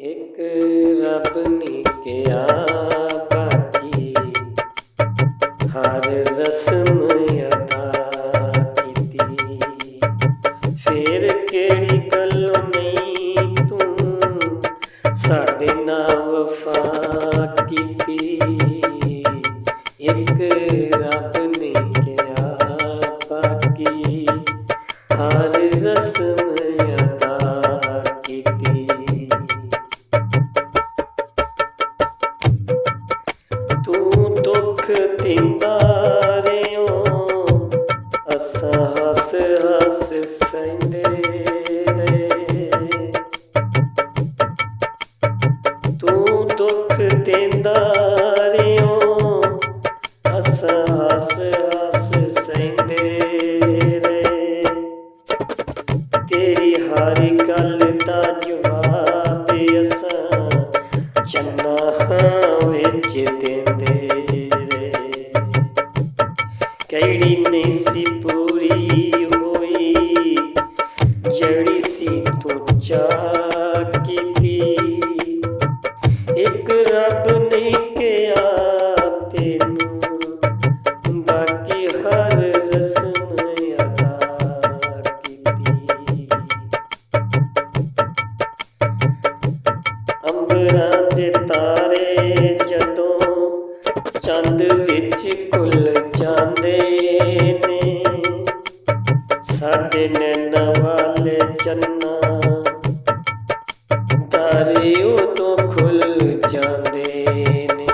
एक रब ने किया बाकी हर रस्म अदा कीती। फिर केड़ी गल्लों नहीं तू साडे नाल वफा कीती। एक रब ने किया बाकी हर रस्म अदा कीती। तू दुख दिंदा रेओ असां हस हस सहिंदे रहे। तू दुख दिंदा रेओ असां हस हस सहिंदे रहे। तेरी हर गल दा जवाब असां चन्ना विच देंदे रहे। केड़ी नहीं सी पूरी होई जड़ी सी तू चाह कीती। एक रब ने किया तेनू बाकी हर रस्म अदा कीती। अंबरां दे तारे जदों चंद विच घुल जांदे ने साडे नैना वाले चन्ना तारे उदों खुल जांदे ने।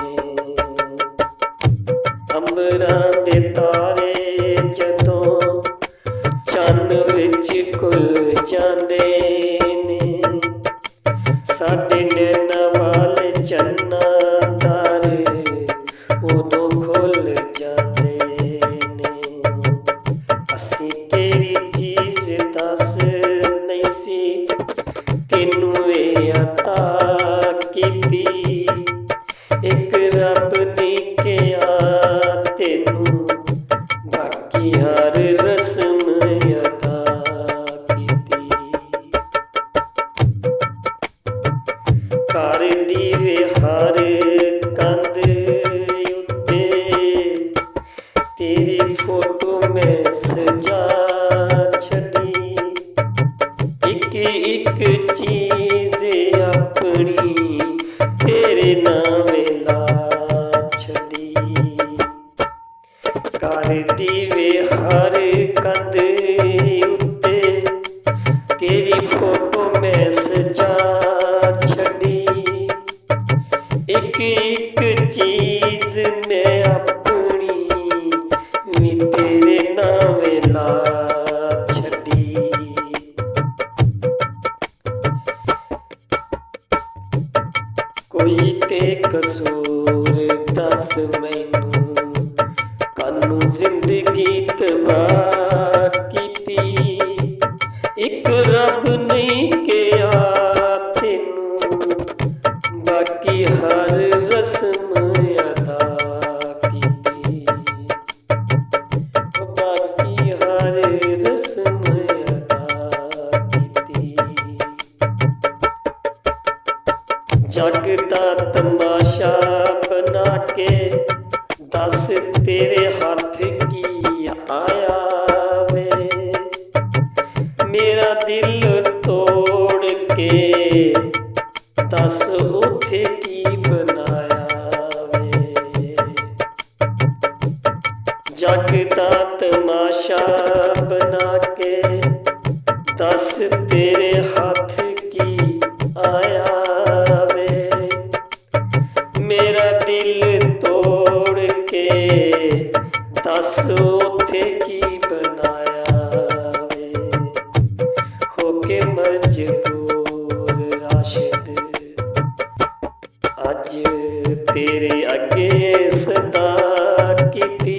अंबरां दे तारे जदों चंद विच घुल जांदे ने साडे नैना वाले चन्ना तारे उदों खुल जांदे ने। असीं केड़ी चीज़ दस नहीं सी तेनू ए अता कीती। एक रब ने किया तेनू बाकी हर रस्म अदा कीती। घर दी वे हर कंध उत्ते तेरी फोटो मैं सजा छड़ी। एक एक चीज़ अपनी तेरे नाम ला छड़ी। घर दी वे हर कंध उत्ते तेरी फोटो मैं सजा छड़ी। एक एक चीज़ मैं अपनी भी तेरे नाम ला छड़ी। कोई ते कसूर दस मैनू कानू जिंदगी तबाह कीती। एक रब नहीं किया तेनू बाकी हर रस्म अदा कीती। बाकी हर रस्म अदा कीती। जग दा तमाशा बना के दस तेरे हाथ की आया वे। मेरा दिल तोड़ के दस उथे की बनाया वे। जग दा तमाशा बना के दस तेरे हाथ की आया वे। मेरा दिल तोड़ के दस उथे की बनाया वे। होके मजबूर राशिद अज तेरे अगे सदा कीती।